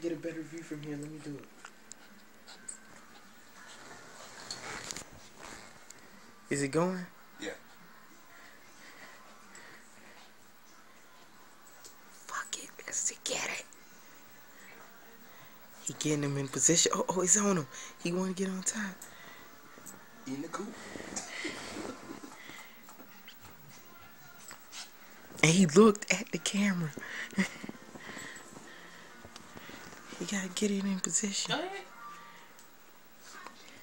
get a better view from here. Let me do it. Is it going? Yeah. Fuck it, let's get it. He getting him in position. Oh, he's on him. He want to get on top. In the coop. And he looked at the camera. He gotta get it in position. Go ahead.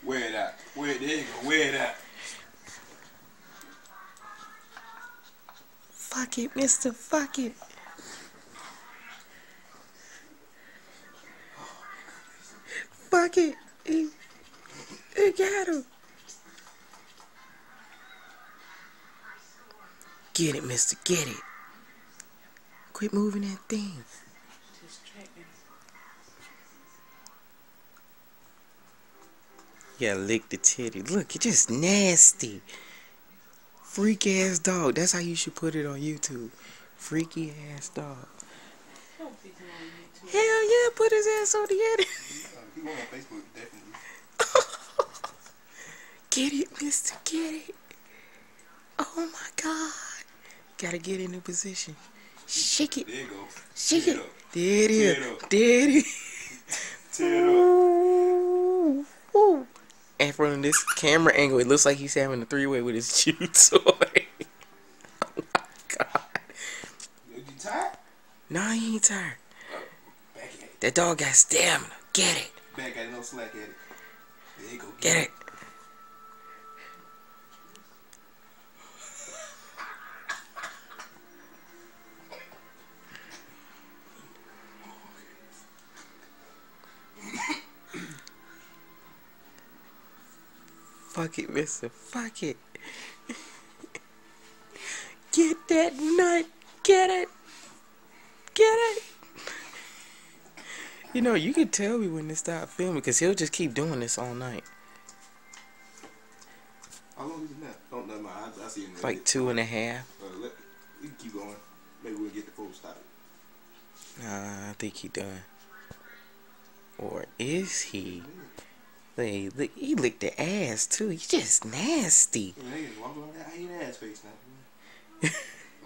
Wear it out. There you go. Wear it out. Fuck it, mister. Fuck it. Fuck it. He got him. Get it, mister. Get it. Quit moving that thing. Just checking. Yeah, lick the titty. Look, it's just nasty. Freak ass dog. That's how you should put it on YouTube. Freaky ass dog. Don't be doing YouTube. Hell yeah, put his ass on the internet. He went on Facebook, definitely. Get it, mister. Get it. Oh my god. Gotta get in the position. Shake it. There you go. Shake Tear it. up. There it Tear is. it up. There it is. Tear it up. Ooh. Ooh. And from this camera angle, it looks like he's having a three-way with his chew toy. Oh my god. You tired? Nah, he ain't tired. Back at it. That dog got stamina. Get it. Back at it, no slack at it. There you go. Get it. Fuck it, mister. Fuck it. Get that nut. Get it. Get it. You know, you can tell me when to stop filming because he'll just keep doing this all night. How long is it now? Don't know my eyes. I see it. Like 2.5. We can keep going. Maybe we'll get the full stop. Nah, I think he done. Or is he? Look, he licked the ass too. He's just nasty. Hey, walk around that. I ain't ass face now.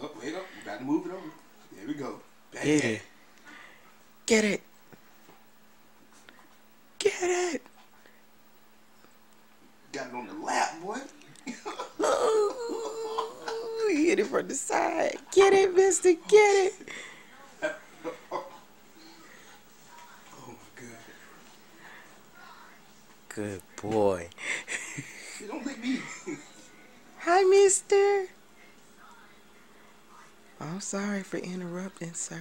Oh, wait up. We got to move it over. There we go. Back Get at it. Get it. Get it. Got it on the lap, boy. Ooh, he hit it from the side. Get it, mister. Get it. Oh my god. Good boy. You don't lick me. Hi, mister. I'm sorry for interrupting, sir.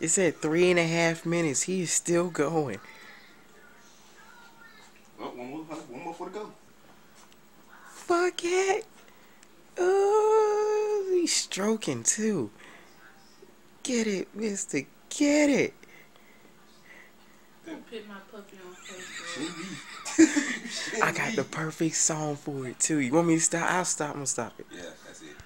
It said 3.5 minutes. He is still going. Oh, one more for the go. Fuck it. Oh, he's stroking too. Get it, mister. Get it. Don't put my puppy on Facebook. I got the perfect song for it too. You want me to stop? I'll stop. I'm gonna stop it. Yeah, that's it.